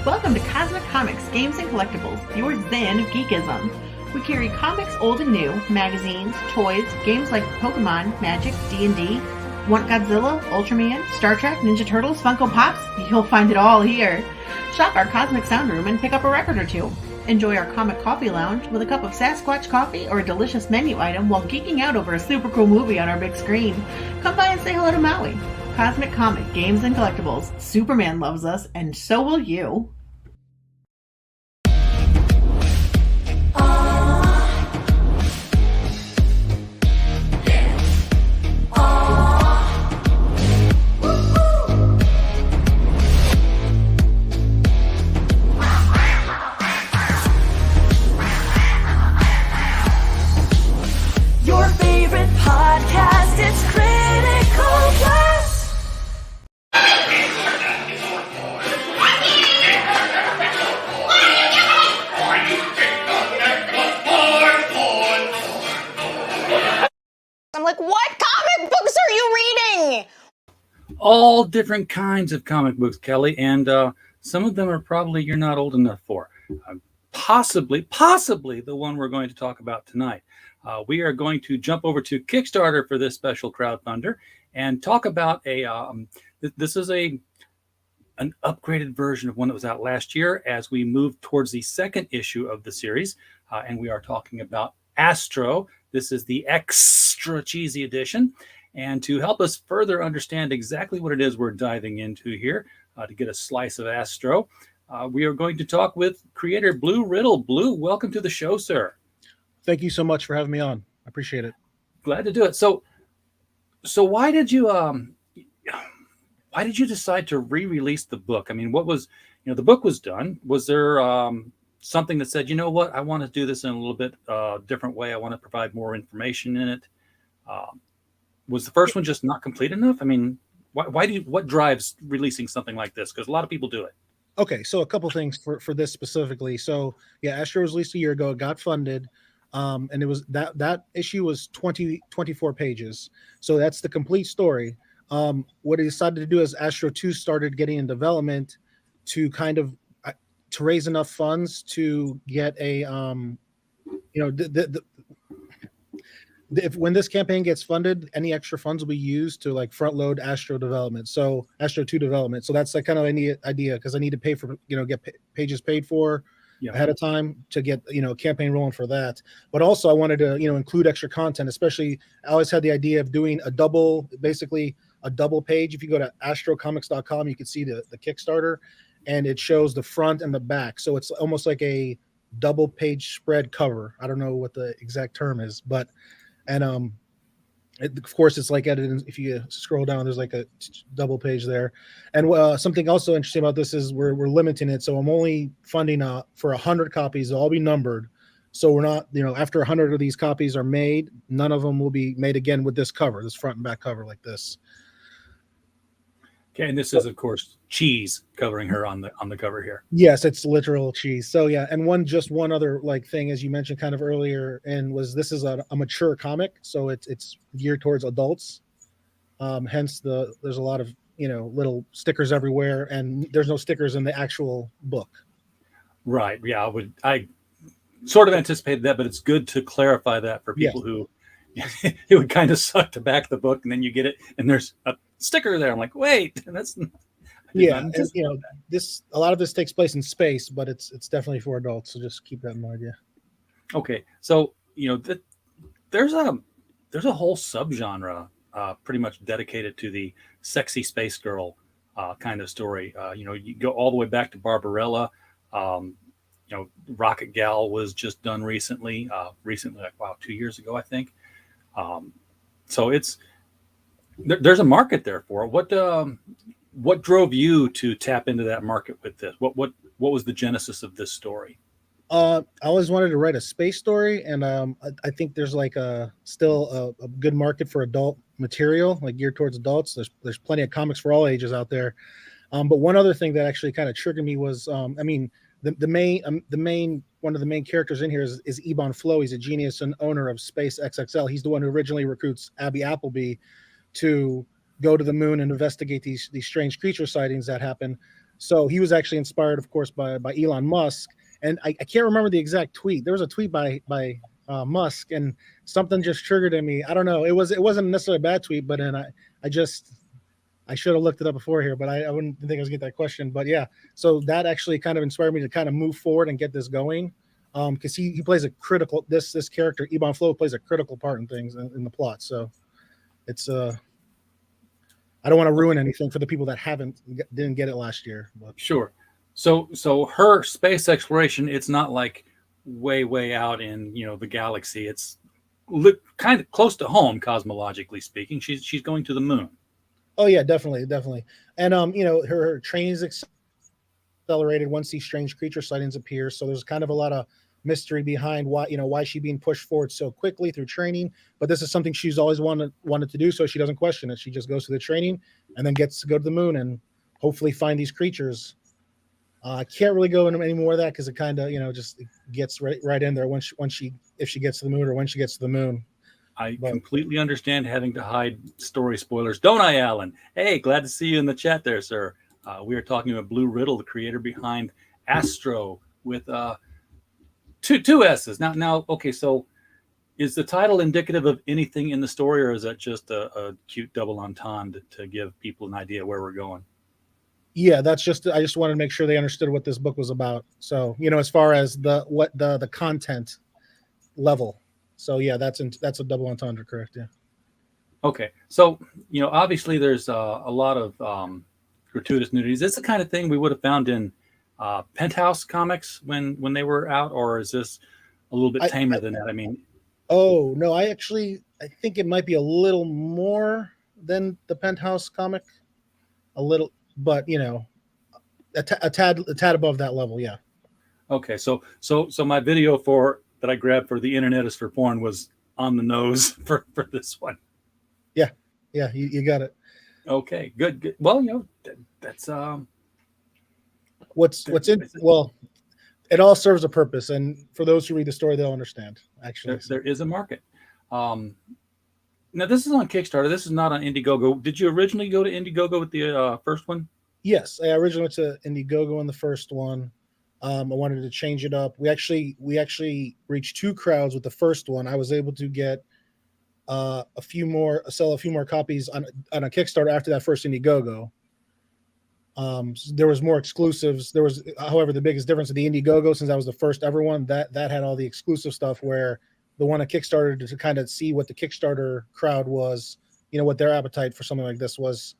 Welcome to Cosmic Comics, Games and Collectibles, your zen of geekism. We carry comics old and new, magazines, toys, games like Pokemon, Magic, D&D. Want Godzilla, Ultraman, Star Trek, Ninja Turtles, Funko Pops? You'll find it all here. Shop our Cosmic Sound Room and pick up a record or two. Enjoy our Comic Coffee Lounge with a cup of Sasquatch coffee or a delicious menu item while geeking out over a super cool movie on our big screen. Come by and say hello to Maui. Cosmic Comic, Games and Collectibles. Superman loves us, and so will you. Your favorite podcast, it's Critical Plus. I'm like, what comic books are you reading? All different kinds of comic books, Kelly, and some of them are probably you're not old enough for. Possibly the one we're going to talk about tonight. We are going to jump over to Kickstarter for this special crowdfunder and talk about this is an upgraded version of one that was out last year as we move towards the second issue of the series, and we are talking about ASSTRO. This is the extra cheesy edition. And to help us further understand exactly what it is we're diving into here, to get a slice of ASSTRO, we are going to talk with creator Bleu Riddle. Bleu, welcome to the show, sir. Thank you so much for having me on. I appreciate it. Glad to do it. So why did you decide to re-release the book? I mean, what was, the book was done. Was there something that said, you know what, I want to do this in a little bit different way. I want to provide more information in it. Was the first one just not complete enough? I mean, what drives releasing something like this? Because a lot of people do it. Okay, so a couple things for this specifically. So yeah, ASSTRO was released a year ago. It got funded, and it was that issue was 24 pages. So that's the complete story. What I decided to do is ASSTRO 2 started getting in development to kind of to raise enough funds to get a if when this campaign gets funded, any extra funds will be used to like front load ASSTRO development. So ASSTRO 2 development. So that's like kind of any idea because I need to pay for get pages paid for ahead of time to get campaign rolling for that. But also I wanted to include extra content. Especially I always had the idea of doing basically a double page. If you go to astrocomics.com, you can see the Kickstarter, and it shows the front and the back. So it's almost like a double page spread cover. I don't know what the exact term is, but. And of course, it's like edited. If you scroll down, there's like a double page there. And something also interesting about this is we're limiting it. So I'm only funding for 100 copies. They'll all be numbered. So we're not, after 100 of these copies are made, none of them will be made again with this cover, this front and back cover like this. Okay, and this is, of course, cheese covering her on the cover here. Yes, it's literal cheese. So yeah, and one other like thing, as you mentioned kind of earlier, and this is a mature comic, so it's geared towards adults. Hence there's a lot of little stickers everywhere, and there's no stickers in the actual book. Right. Yeah, I sort of anticipated that, but it's good to clarify that for people who it would kind of suck to back the book and then you get it and there's a sticker there. I'm like, wait, that's and, this a lot of this takes place in space, but it's definitely for adults. So just keep that in mind. Yeah. Okay, so there's a whole subgenre pretty much dedicated to the sexy space girl kind of story. You go all the way back to Barbarella. Rocket Gal was just done recently, like 2 years ago, I think. So there's a market there for it. What drove you to tap into that market with this? What was the genesis of this story? I always wanted to write a space story, and I think there's like still a good market for adult material, like geared towards adults. There's plenty of comics for all ages out there. But one other thing that actually kind of triggered me was, the main one of the main characters in here is Ebon Flow. He's a genius and owner of Space XXL. He's the one who originally recruits Abby Appleby to go to the moon and investigate these strange creature sightings that happen. So he was actually inspired, of course, by Elon Musk. And I can't remember the exact tweet. There was a tweet by Musk, and something just triggered in me. I don't know. It wasn't necessarily a bad tweet, but then I should have looked it up before here, but I wouldn't think I was get that question. But yeah, so that actually kind of inspired me to kind of move forward and get this going. Because he plays a critical this character, Ebon Flow, plays a critical part in things in the plot. So it's I don't want to ruin anything for the people that didn't get it last year. But. Sure. So her space exploration, it's not like way out in the galaxy. It's kind of close to home, cosmologically speaking. She's going to the moon. Oh yeah, definitely. And her training is accelerated once these strange creature sightings appear. So there's kind of a lot of mystery behind why she's being pushed forward so quickly through training. But this is something she's always wanted to do, so she doesn't question it. She just goes through the training and then gets to go to the moon and hopefully find these creatures. I can't really go into any more of that because it kind of just gets right in there if she gets to the moon or when she gets to the moon. I completely understand having to hide story spoilers, don't I, Alan? Hey, glad to see you in the chat there, sir. We are talking about Bleu Riddle, the creator behind ASSTRO, with two S's. Now, okay, so is the title indicative of anything in the story, or is that just a cute double entendre to give people an idea where we're going? Yeah, I just wanted to make sure they understood what this book was about. So, as far as the content level. So yeah, that's a double entendre, correct? Yeah. Okay, so obviously there's a lot of gratuitous nudities. Is this the kind of thing we would have found in Penthouse comics when they were out, or is this a little bit tamer than that? I mean, oh no, I think it might be a little more than the Penthouse comic, a little, but a tad above that level, yeah. Okay, so my video that I grabbed for The Internet is for Porn was on the nose for this one. Yeah, you got it. Okay, good. Well, that's well, it all serves a purpose, and for those who read the story, they'll understand. Actually, there is a market. Now this is on Kickstarter. This is not on Indiegogo. Did you originally go to Indiegogo with the first one? Yes, I originally went to Indiegogo in the first one. I wanted to change it up. We actually reached two crowds with the first one. I was able to get sell a few more copies on a Kickstarter after that first Indiegogo. So there was more exclusives. However, the biggest difference of the Indiegogo, since that was the first ever one, that had all the exclusive stuff, where the one at Kickstarter, to kind of see what the Kickstarter crowd was, what their appetite for something like this was.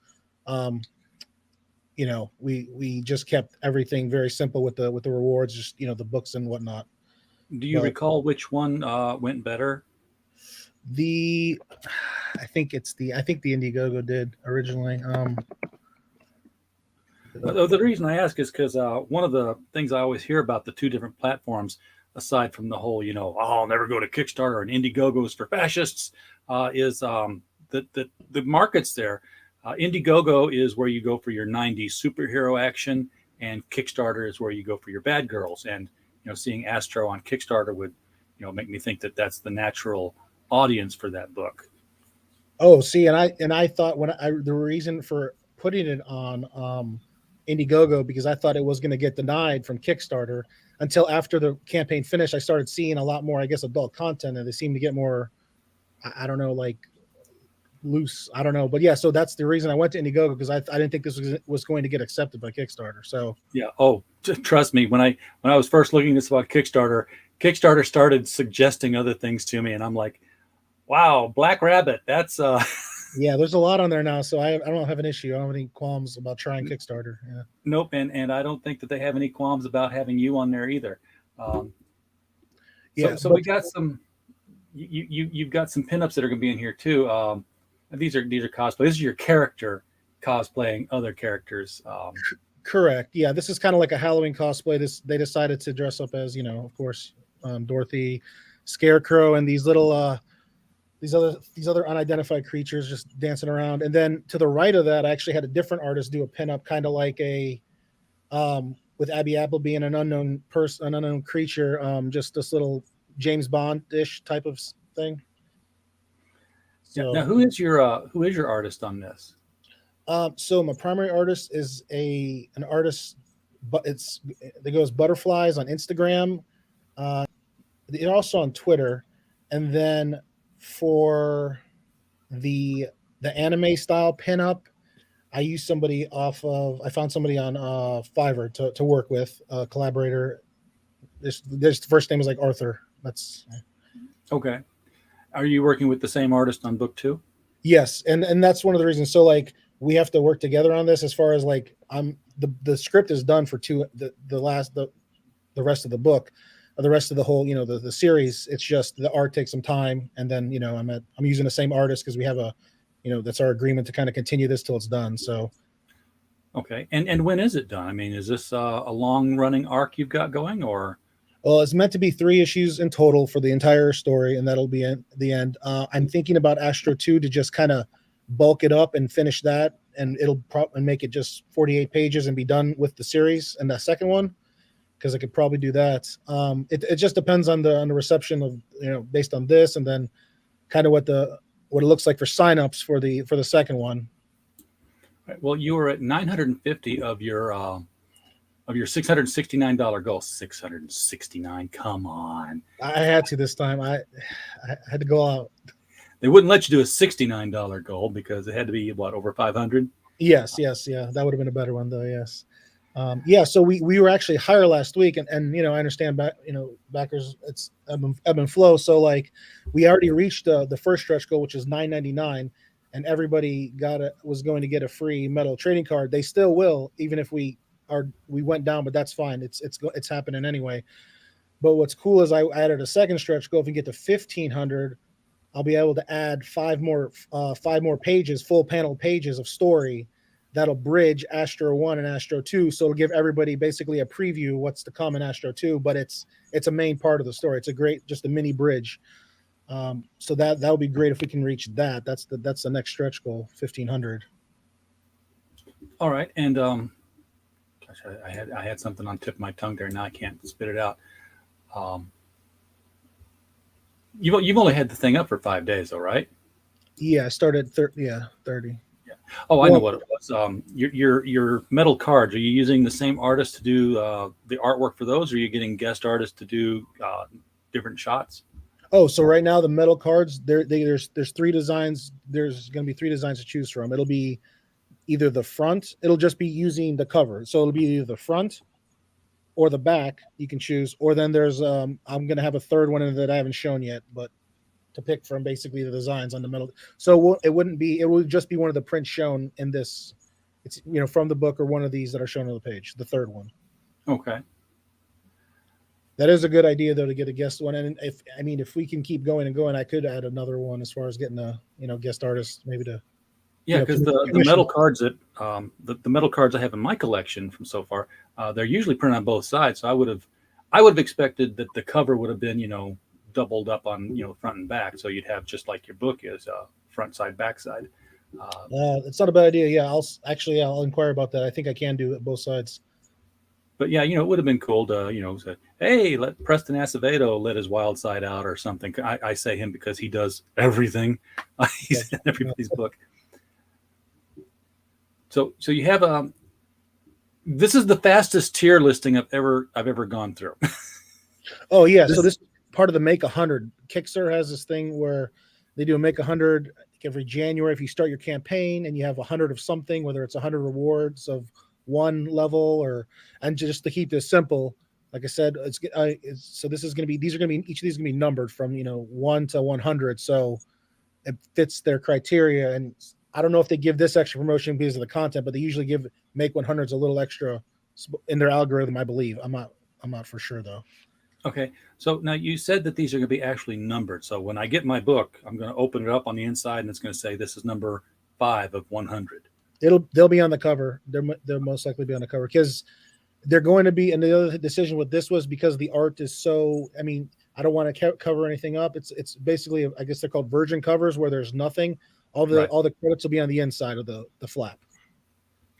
We just kept everything very simple with the rewards, just the books and whatnot. Do you recall which one went better? I think the Indiegogo did originally. The reason I ask is because one of the things I always hear about the two different platforms, aside from the whole I'll never go to Kickstarter and Indiegogo's for fascists, is the markets there. Indiegogo is where you go for your 90s superhero action, and Kickstarter is where you go for your bad girls. And seeing ASSTRO on Kickstarter would make me think that that's the natural audience for that book. Oh, see, and I thought the reason for putting it on Indiegogo, because I thought it was going to get denied from Kickstarter, until after the campaign finished. I started seeing a lot more, I guess, adult content, and they seemed to get more, I don't know, like loose. I don't know, but yeah. So that's the reason I went to Indiegogo, because I didn't think this was going to get accepted by Kickstarter. So yeah. Oh, trust me. When I was first looking at this about Kickstarter started suggesting other things to me, and I'm like, wow, Black Rabbit. That's yeah. There's a lot on there now, so I don't have an issue. I don't have any qualms about trying Kickstarter. Yeah. Nope, and I don't think that they have any qualms about having you on there either. Yeah. So we got some. You've got some pinups that are going to be in here too. These are cosplay. This is your character cosplaying other characters. Correct. Yeah, this is kind of like a Halloween cosplay. They decided to dress up as, of course, Dorothy, Scarecrow, and these little these other unidentified creatures just dancing around. And then to the right of that, I actually had a different artist do a pinup, kind of like a with Abby Apple being an unknown person, an unknown creature, just this little James Bond-ish type of thing. So, now, who is your artist on this? So my primary artist is an artist, but it goes butterflies on Instagram. It also on Twitter, and then for the anime style pinup, I found somebody on Fiverr to work with, a collaborator. This first name is like Arthur. That's Okay. Are you working with the same artist on book 2? yes, and that's one of the reasons. So like we have to work together on this as far as like the script is done for the rest of the book, the rest of the whole the series. It's just the art takes some time, and then I'm using the same artist because we have a that's our agreement to kind of continue this till it's done. So Okay. And when is it done? I mean, is this a long running arc you've got going, or? well, it's meant to be 3 issues in total for the entire story, and that'll be at the end. I'm thinking about ASSTRO 2 to just kind of bulk it up and finish that, and it'll probably make it just 48 pages and be done with the series and the second one, because I could probably do that. It just depends on the reception of based on this, and then kind of what it looks like for signups for the second one. Well, you were at 950 of your $669 goal. 669. Come on. I had to this time. I had to go out. They wouldn't let you do a $69 goal because it had to be over 500. Yes, yeah. That would have been a better one though. Yes. So we were actually higher last week, and I understand backers, it's ebb and flow. So like we already reached the first stretch goal, which is $9.99, and everybody was going to get a free metal trading card. They still will, even if we went down, but that's fine. It's happening anyway. But what's cool is I added a second stretch goal. If we get to 1,500, I'll be able to add five more pages, full panel pages of story that'll bridge ASSTRO 1 and ASSTRO 2. So it'll give everybody basically a preview what's to come in ASSTRO 2, but it's a main part of the story. It's just a mini bridge. So that would be great if we can reach that. That's the next stretch goal, 1,500. All right. And gosh, I had something on the tip of my tongue there. Now I can't spit it out. You've only had the thing up for 5 days, though, right? Yeah, I started 30. Yeah. Oh, I know what it was. Your metal cards, are you using the same artist to do the artwork for those, or are you getting guest artists to do different shots? Oh, so right now the metal cards, there's 3 designs. There's going to be 3 designs to choose from. It'll be either the front. It'll just be using the cover. So it'll be either the front or the back. You can choose. Or then there's I'm going to have a third one that I haven't shown yet, but to pick from basically the designs on the metal. So it would just be one of the prints shown in this. It's from the book or one of these that are shown on the page. The third one. Okay. That is a good idea though, to get a guest one. And if we can keep going and going, I could add another one as far as getting a guest artist maybe to. Yeah, because the metal cards that the metal cards I have in my collection from so far, they're usually printed on both sides. So I would have expected that the cover would have been doubled up on front and back, so you'd have just like your book is front side, back side. It's not a bad idea. Yeah, I'll inquire about that. I think I can do it both sides. But yeah, it would have been cool to say, hey, let Preston Acevedo let his wild side out or something. I say him because he does everything. He's in everybody's book. So you have this is the fastest tier listing I've ever gone through. Oh yeah, so this is part of the Make 100. Kickstarter has this thing where they do a Make 100 every January. If you start your campaign and you have 100 of something, whether it's 100 rewards of one level and just to keep this simple, like I said, so this is going to be each of these is going to be numbered from 1 to 100, so it fits their criteria. And I don't know if they give this extra promotion because of the content, but they usually give Make 100s a little extra in their algorithm, I believe. I'm not for sure though. Okay, so now you said that these are going to be actually numbered. So when I get my book, I'm going to open it up on the inside, and it's going to say this is number 5 of 100. They'll be on the cover. They'll most likely be on the cover because they're going to be. And the other decision with this was because the art is so. I don't want to cover anything up. It's basically, I guess they're called virgin covers where there's nothing. All the credits will be on the inside of the flap.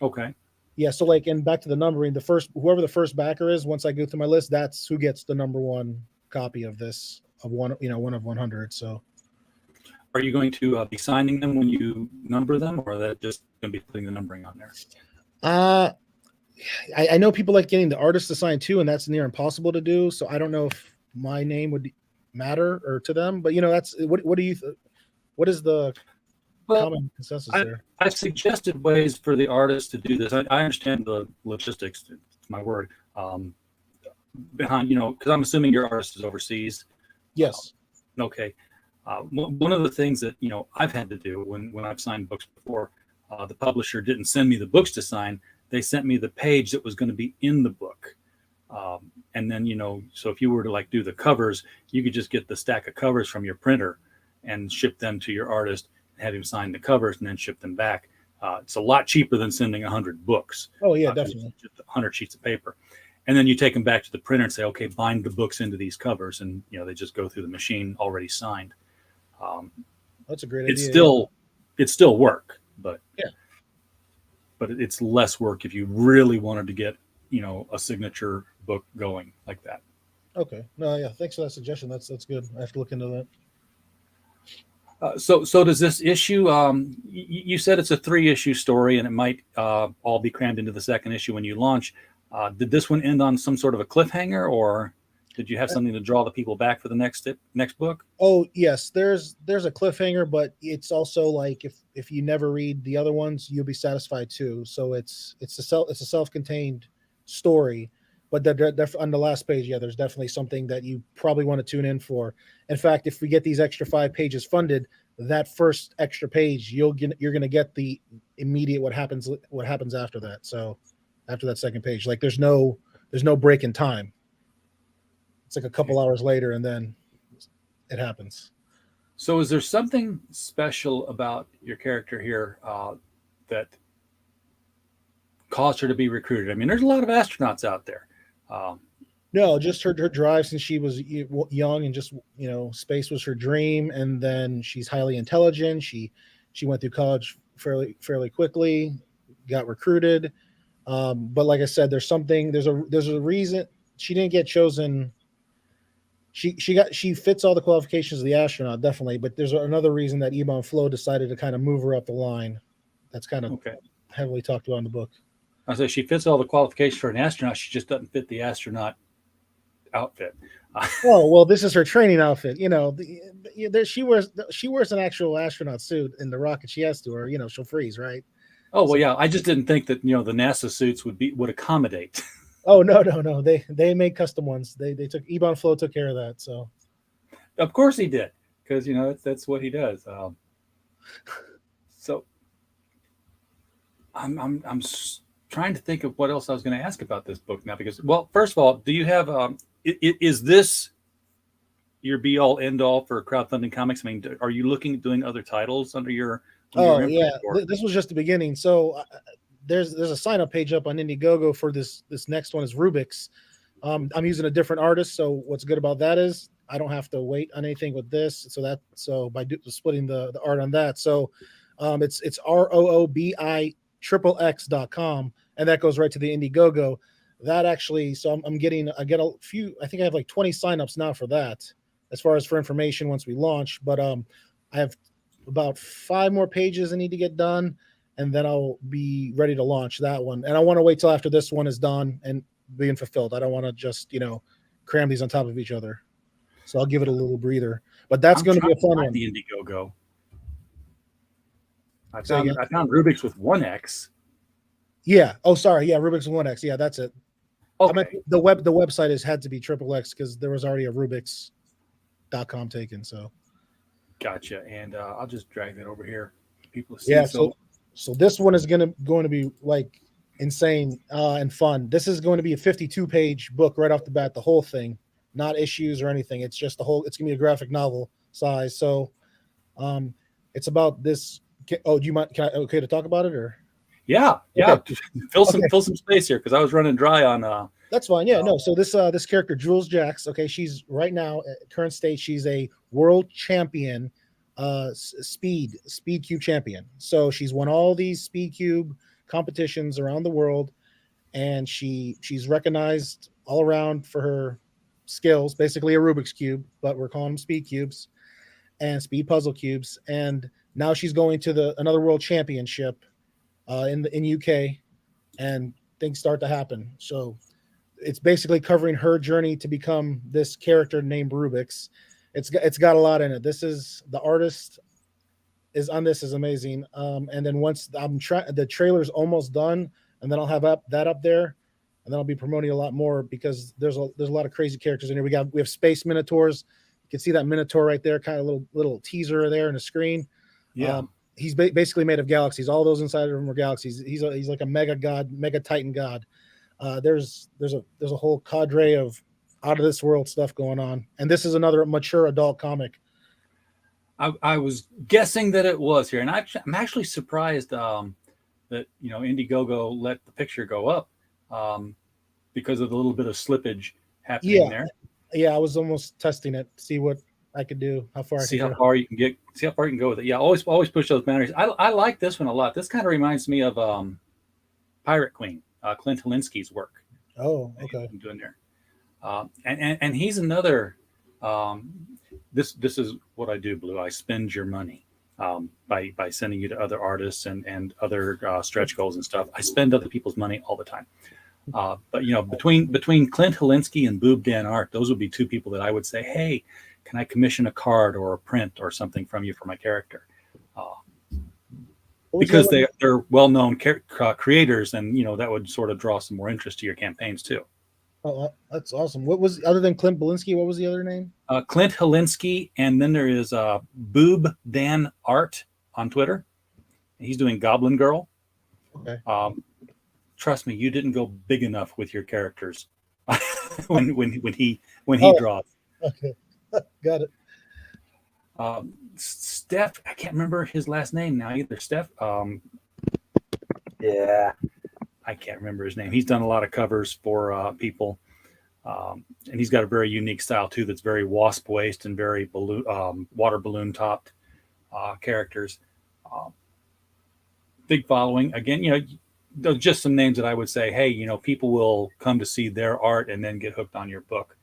Okay. Yeah, so and back to the numbering, whoever the first backer is, once I go through my list, that's who gets the number 1 copy of this of one of 100. So, Are you going to be signing them when you number them, or are that just going to be putting the numbering on there? I know people like getting the artist to sign too, and that's near impossible to do. So I don't know if my name would matter or to them, but that's what do you what is the common consensus there? I've suggested ways for the artist to do this. I understand the logistics. It's my word. Behind, because I'm assuming your artist is overseas. Yes. Okay. One of the things that I've had to do when I've signed books before, the publisher didn't send me the books to sign. They sent me the page that was going to be in the book. And then so if you were to do the covers, you could just get the stack of covers from your printer and ship them to your artist, have him sign the covers, and then ship them back. It's a lot cheaper than sending 100 books. Oh yeah, definitely. Just 100 sheets of paper. And then you take them back to the printer and say, okay, bind the books into these covers, and they just go through the machine already signed. That's a great idea. It's still work, but yeah, but it's less work if you really wanted to get a signature book going like that. Okay, no, yeah, thanks for that suggestion. That's good. I have to look into that. So does this issue? You said it's a 3-issue story, and it might all be crammed into the second issue when you launch. Did this one end on some sort of a cliffhanger, or did you have something to draw the people back for the next book? Oh yes, there's a cliffhanger, but it's also like if you never read the other ones, you'll be satisfied too. So it's a self-contained story, but on the last page, yeah, there's definitely something that you probably want to tune in for. In fact, if we get these extra 5 pages funded, that first extra page you're going to get the immediate what happens after that. So after that second page, there's no break in time. It's like a couple hours later, and then it happens. So is there something special about your character here that caused her to be recruited? I mean, there's a lot of astronauts out there. No, just her drive since she was young, and just space was her dream. And then she's highly intelligent. She went through college fairly quickly, got recruited. But like I said, there's a reason she didn't get chosen. She fits all the qualifications of the astronaut, definitely. But there's another reason that Ebon Flow decided to kind of move her up the line. That's kind of heavily talked about in the book. I say she fits all the qualifications for an astronaut. She just doesn't fit the astronaut outfit. Oh well, this is her training outfit. She wears an actual astronaut suit in the rocket she has to, or she'll freeze, right? Oh well, yeah. I just didn't think that the NASA suits would accommodate. Oh no. They made custom ones. They took Ebon Flow took care of that. So of course he did, because that's what he does. So I'm trying to think of what else I was going to ask about this book now, because, well, first of all, do you have is this your be all end all for crowdfunding comics? I mean, are you looking at doing other titles under your yeah, this was just the beginning. So there's a sign up page up on Indiegogo for this next one is Rubik's. I'm using a different artist, so what's good about that is I don't have to wait on anything with this. So by splitting the art on that, so it's ROOBIXXX.com, and that goes right to the Indiegogo. That actually, so I get a few. I think I have like 20 signups now for that, as far as for information once we launch. But I have about 5 more pages I need to get done, and then I'll be ready to launch that one. And I want to wait till after this one is done and being fulfilled. I don't want to just cram these on top of each other. So I'll give it a little breather. But that's going to be a fun one. The Indiegogo. I found Rubik's with 1X. Yeah. Oh, sorry. Yeah, Rubik's 1X. Yeah, that's it. Okay. I meant the website had to be XXX because there was already a Rubik's.com taken. So. Gotcha. And I'll just drag that over here. People see. Yeah. So this one is going to be like insane and fun. This is going to be a 52-page book right off the bat. The whole thing, not issues or anything. It's just it's going to be a graphic novel size. So, it's about this. Oh, do you mind? Okay to talk about it or? Yeah. Okay. Fill some space here because I was running dry on. That's fine. Yeah, no. So this character, Jules Jax. Okay, she's right now at current state. She's a world champion, speed cube champion. So she's won all these speed cube competitions around the world, and she's recognized all around for her skills. Basically, a Rubik's cube, but we're calling them speed cubes. and speed puzzle cubes. And now she's going to another world championship in UK, and things start to happen. So it's basically covering her journey to become this character named Rubik's. It's got a lot in it. This is the artist is on this is amazing. And then once the trailer's almost done, and then I'll have that up there, and then I'll be promoting a lot more because there's a lot of crazy characters in here. We have space minotaurs. You can see that minotaur right there, kind of little teaser there in the screen. Yeah. He's basically made of galaxies. All those inside of him are galaxies. He's like a mega god, mega titan god. There's a whole cadre of out of this world stuff going on, and this is another mature adult comic. I was guessing that it was here, and I'm actually surprised that Indiegogo let the picture go up because of the little bit of slippage happening there. Yeah, I was almost testing it, see what I could do, how far see how far you can go with it. Yeah, always push those boundaries. I like this one a lot. This kind of reminds me of Pirate Queen, Clint Holinsky's work. Oh, okay. I'm doing there, and he's another. This is what I do, Blue. I spend your money by sending you to other artists and other stretch goals and stuff. I spend other people's money all the time. But between Clint Holinsky and Boob Dan Art, those would be two people that I would say, hey, can I commission a card or a print or something from you for my character? Because they're well-known creators, and that would sort of draw some more interest to your campaigns too. Oh, that's awesome. What was other than Clint Belinsky? What was the other name? Clint Holinsky, and then there is Boob Dan Art on Twitter. He's doing Goblin Girl. Okay. Trust me, you didn't go big enough with your characters when he draws. Okay, got it. Steph, I can't remember his last name now either. Steph, I can't remember his name. He's done a lot of covers for people, and he's got a very unique style too. That's very wasp waist and very water balloon topped characters. Big following. Again, just some names that I would say, hey, people will come to see their art and then get hooked on your book.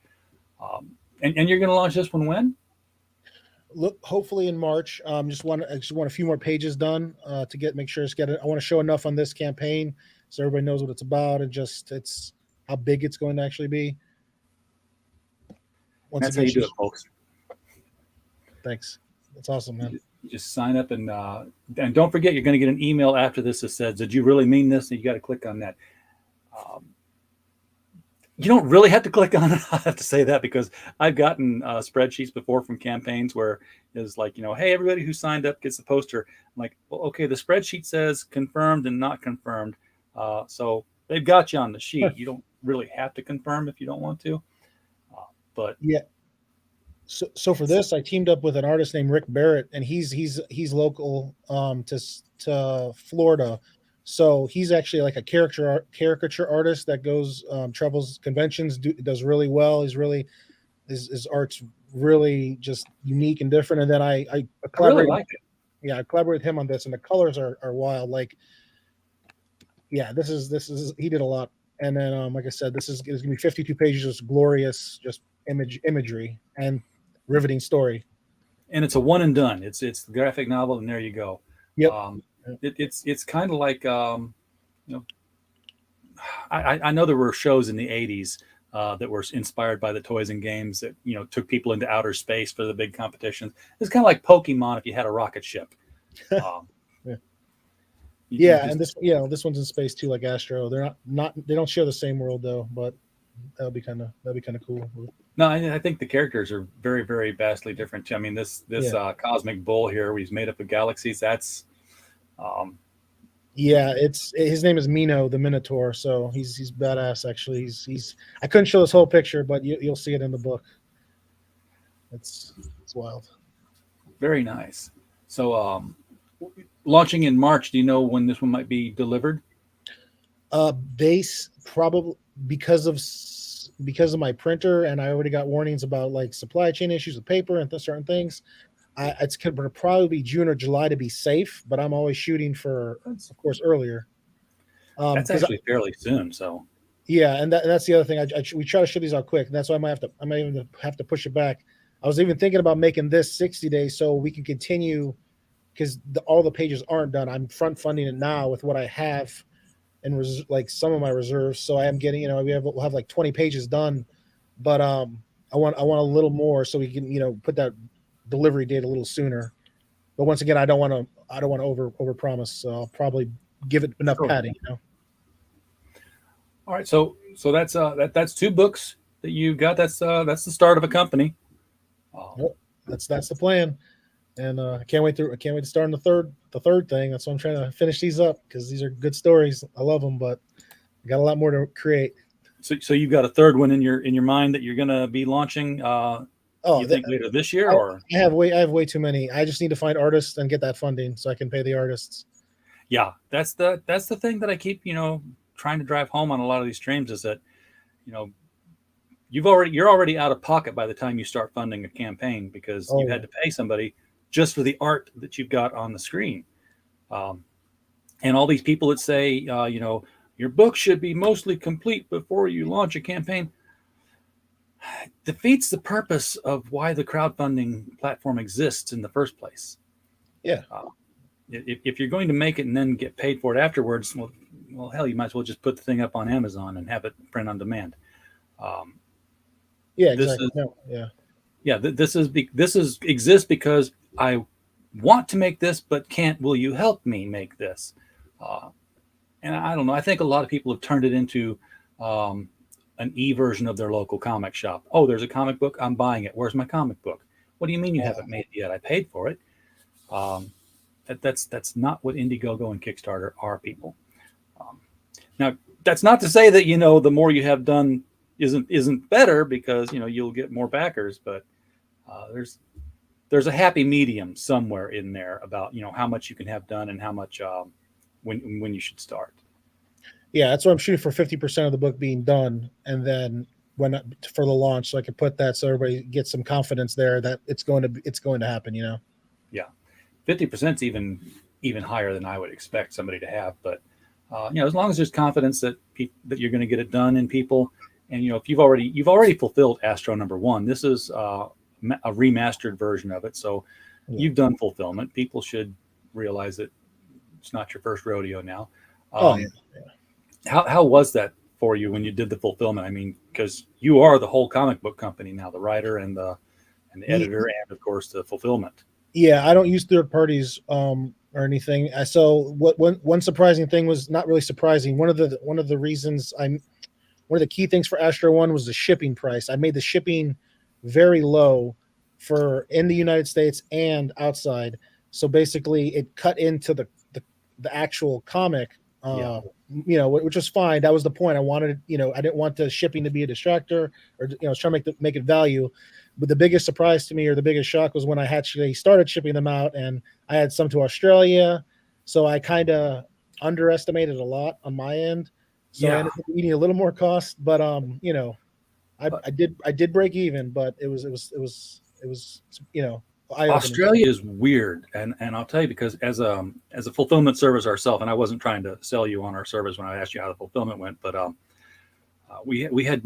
And you're going to launch this one when? Look, hopefully in March. I just want a few more pages done to make sure I want to show enough on this campaign so everybody knows what it's about and it's how big it's going to actually be. That's how you do it, folks. Thanks. That's awesome, man. You just sign up and don't forget, you're going to get an email after this that says, did you really mean this? And you got to click on that. You don't really have to click on it. I have to say that because I've gotten spreadsheets before from campaigns where it's like, hey, everybody who signed up gets a poster. I'm like, well, okay, the spreadsheet says confirmed and not confirmed. So they've got you on the sheet. You don't really have to confirm if you don't want to. But yeah. So for this, I teamed up with an artist named Rick Barrett, and he's local to Florida. So he's actually like a caricature artist that goes travels conventions, does really well. His art's really just unique and different. And then I collaborate. Really like it. Yeah, I collaborate with him on this, and the colors are wild. Like, yeah, this is he did a lot. And then like I said, this is gonna be 52 pages, just glorious, just imagery and riveting story. And it's a one and done. It's the graphic novel, and there you go. Yep. It's kind of like I know there were shows in the 80s that were inspired by the toys and games that took people into outer space for the big competitions. It's kind of like Pokemon if you had a rocket ship. And this one's in space too, like Astro. They're not they don't share the same world though, but that'll be kind of cool. No, I think the characters are very, very vastly different too. I mean, this cosmic bull here, he's made up of galaxies. That's his name is Mino the Minotaur, so he's badass. Actually, he's I couldn't show this whole picture, but you'll see it in the book. It's wild. Very nice. So launching in March, do you know when this one might be delivered? Base probably because of my printer, and I already got warnings about like supply chain issues with paper and certain things. It's going to probably be June or July to be safe, but I'm always shooting for, of course, earlier. That's actually fairly soon. So yeah, and that's the other thing. We try to ship these out quick, and that's why I might even have to push it back. I was even thinking about making this 60 days so we can continue, because all the pages aren't done. I'm front funding it now with what I have and like some of my reserves. So I am getting, we'll have like 20 pages done, but I want a little more so we can, put that delivery date a little sooner. But once again, I don't want to over promise. So I'll probably give it enough Sure. padding. All right, so that's 2 books that you got. That's the start of a company. Yep, that's the plan, and I can't wait to start on the third thing. That's why I'm trying to finish these up, because these are good stories. I love them, but I got a lot more to create. So you've got a third one in your mind that you're going to be launching. You think later this year, or I have way too many. I just need to find artists and get that funding so I can pay the artists. Yeah, that's the thing that I keep trying to drive home on a lot of these streams, is that you're already out of pocket by the time you start funding a campaign, because you had to pay somebody just for the art that you've got on the screen. And all these people that say, your book should be mostly complete before you launch a campaign, defeats the purpose of why the crowdfunding platform exists in the first place. Yeah. If you're going to make it and then get paid for it afterwards, well, hell, you might as well just put the thing up on Amazon and have it print on demand. Yeah, exactly. This exists because I want to make this, but can't. Will you help me make this? And I don't know. I think a lot of people have turned it into an e-version of their local comic shop. Oh, there's a comic book. I'm buying it. Where's my comic book? What do you mean you haven't made it yet? I paid for it. That's not what Indiegogo and Kickstarter are, people. Now, that's not to say that the more you have done isn't better, because you'll get more backers, but there's a happy medium somewhere in there about how much you can have done and how much when you should start. Yeah, that's what I'm shooting for, 50% of the book being done, and then for the launch, so I can put that so everybody gets some confidence there that it's going to happen. Yeah, 50% is even higher than I would expect somebody to have, but as long as there's confidence that you're going to get it done, and people, and if you've already fulfilled ASSTRO #1, this is a remastered version of it, so you've done fulfillment. People should realize that it's not your first rodeo now. How was that for you when you did the fulfillment? I mean, because you are the whole comic book company now, the writer and the editor, and of course the fulfillment. Yeah, I don't use third parties or anything. So one surprising thing was, not really surprising. One of the reasons one of the key things for ASSTRO 1 was the shipping price. I made the shipping very low for in the United States and outside. So basically it cut into the actual comic, which was fine. That was the point. I wanted, I didn't want the shipping to be a distractor, or, I was trying to make it value. But the biggest surprise to me, or the biggest shock, was when I actually started shipping them out, and I had some to Australia. So I kind of underestimated a lot on my end. So I ended up eating a little more cost, but I did break even, but it was Australia is weird, and I'll tell you, because as a fulfillment service ourselves, and I wasn't trying to sell you on our service when I asked you how the fulfillment went, but we had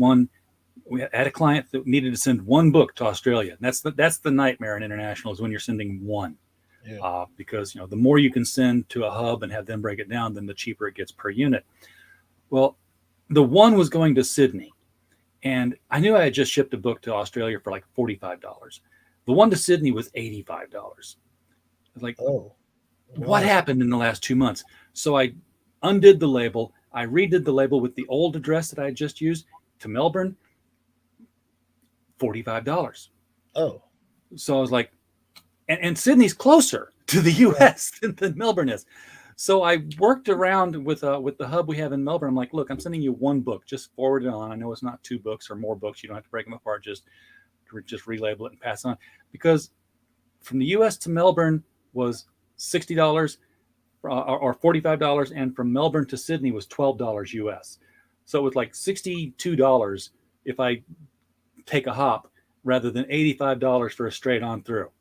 a client that needed to send one book to Australia. And that's the nightmare in international, is when you're sending one, because the more you can send to a hub and have them break it down, then the cheaper it gets per unit. Well, the one was going to Sydney, and I knew I had just shipped a book to Australia for like $45. The one to Sydney was $85. I was like, what happened in the last 2 months? So I undid the label. I redid the label with the old address that I had just used to Melbourne, $45. Oh. So I was like, and Sydney's closer to the U.S. than Melbourne is. So I worked around with the hub we have in Melbourne. I'm like, look, I'm sending you one book. Just forward it on. I know it's not 2 books or more books. You don't have to break them apart. Just relabel it and pass it on. Because from the U.S. to Melbourne was $60 or $45, and from Melbourne to Sydney was $12 U.S. So it was like $62 if I take a hop, rather than $85 for a straight on through.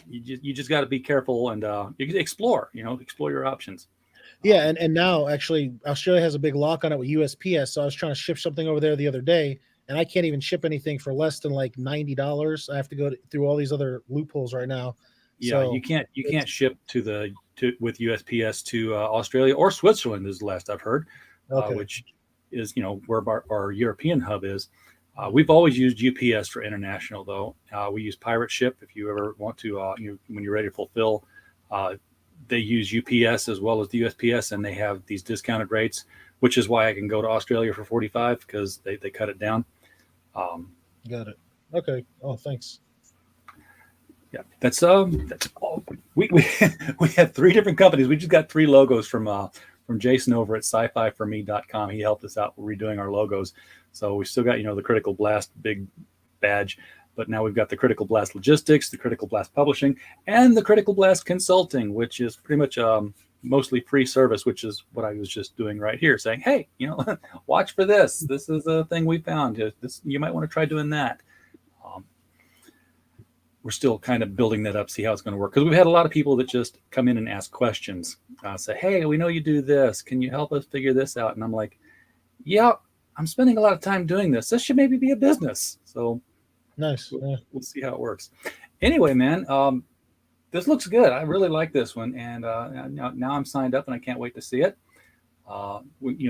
You just got to be careful, and you can explore your options. Yeah, and now actually Australia has a big lock on it with USPS. So I was trying to ship something over there the other day, and I can't even ship anything for less than like $90. I have to go through all these other loopholes right now. Yeah, So you can't ship with USPS to Australia or Switzerland is the last I've heard, okay. which is where our European hub is. We've always used UPS for international, though. We use Pirate Ship if you ever want to. When you're ready to fulfill, they use UPS as well as the USPS, and they have these discounted rates, which is why I can go to Australia for $45 because they cut it down. Got it. Okay. Oh, thanks. Yeah, that's all. We have 3 different companies. We just got 3 logos from Jason over at sci-fi4me.com. He helped us out redoing our logos. So we still got the Critical Blast big badge, but now we've got the Critical Blast Logistics, the Critical Blast Publishing, and the Critical Blast Consulting, which is pretty much mostly free service, which is what I was just doing right here, saying, hey, watch for this. This is a thing we found. You might want to try doing that. We're still kind of building that up, see how it's going to work. Because we've had a lot of people that just come in and ask questions, say, hey, we know you do this. Can you help us figure this out? And I'm like, yeah, I'm spending a lot of time doing this. This should maybe be a business. So Nice. we'll see how it works. Anyway, man, this looks good. I really like this one. And now I'm signed up and I can't wait to see it.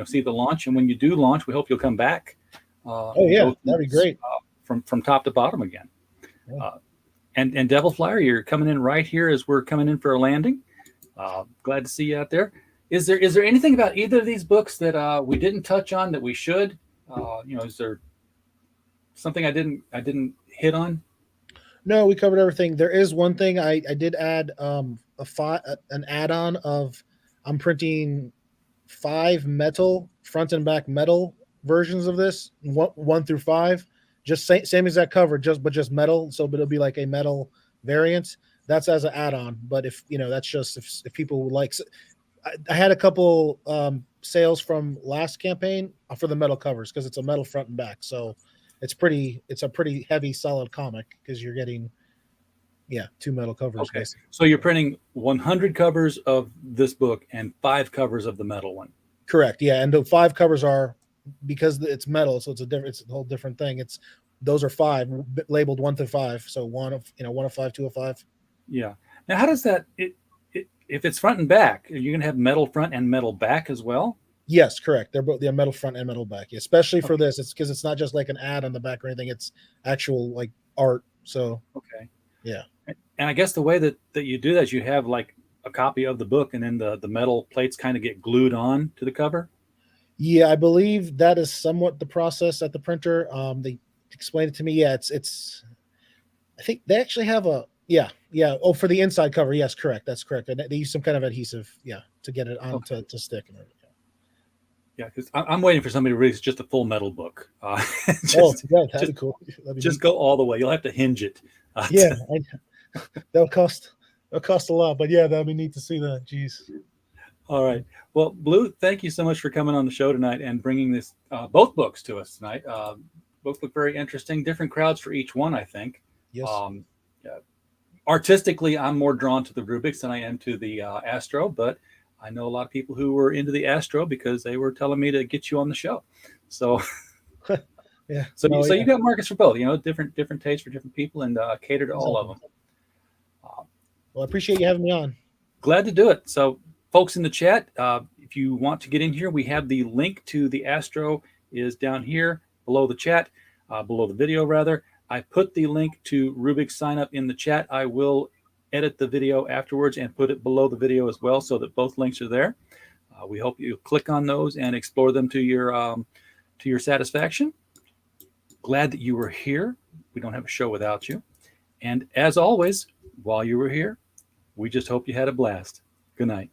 See the launch. And when you do launch, we hope you'll come back. Oh, yeah, that'd be great. From top to bottom again. Yeah. And Devil Flyer, you're coming in right here as we're coming in for a landing. Glad to see you out there. Is there anything about either of these books that we didn't touch on that we should? Is there something I didn't hit on? No, we covered everything. There is one thing I did add an add-on of I'm printing 5 metal front and back metal versions of this, 1 through 5. Just same exact cover, just metal. So, but it'll be like a metal variant. That's as an add-on. But if that's just if people would like. I had a couple sales from last campaign for the metal covers because it's a metal front and back. So it's a pretty heavy, solid comic because you're getting 2 metal covers. Okay. Basically. So you're printing 100 covers of this book and 5 covers of the metal one. Correct. Yeah, and the 5 covers are. Because it's metal, so it's a whole different thing. Those are 5 labeled 1 through 5. So 1 of 5, 2 of 5. Yeah. Now, how does that? If it's front and back, are you going to have metal front and metal back as well? Yes, correct. They're both metal front and metal back. Especially for this, it's because it's not just like an ad on the back or anything. It's actual like art. So okay. Yeah. And I guess the way that you do that is you have like a copy of the book, and then the metal plates kind of get glued on to the cover. Yeah, I believe that is somewhat the process at the printer. They explained it to me. Yeah, it's. I think they actually have a. Yeah. Oh, for the inside cover. Yes, correct. That's correct. And they use some kind of adhesive. Yeah, to get it on to stick and everything. Yeah, because I'm waiting for somebody to release just a full metal book. That'd be cool. Just go all the way. You'll have to hinge it. That'll cost a lot, but yeah, that'd be neat to see that. Jeez. All right. Well, Bleu, thank you so much for coming on the show tonight and bringing this both books to us tonight. Both look very interesting. Different crowds for each one, I think. Yes. Artistically, I'm more drawn to the Rubik's than I am to the ASSTRO, but I know a lot of people who were into the ASSTRO because they were telling me to get you on the show. So, yeah. So you got markets for both. Different tastes for different people, and cater to all of them. Well, I appreciate you having me on. Glad to do it. So, folks in the chat, if you want to get in here, we have the link to the ASSTRO is down here below the chat, below the video rather. I put the link to Rubik's sign up in the chat. I will edit the video afterwards and put it below the video as well so that both links are there. We hope you click on those and explore them to your satisfaction. Glad that you were here. We don't have a show without you. And as always, while you were here, we just hope you had a blast. Good night.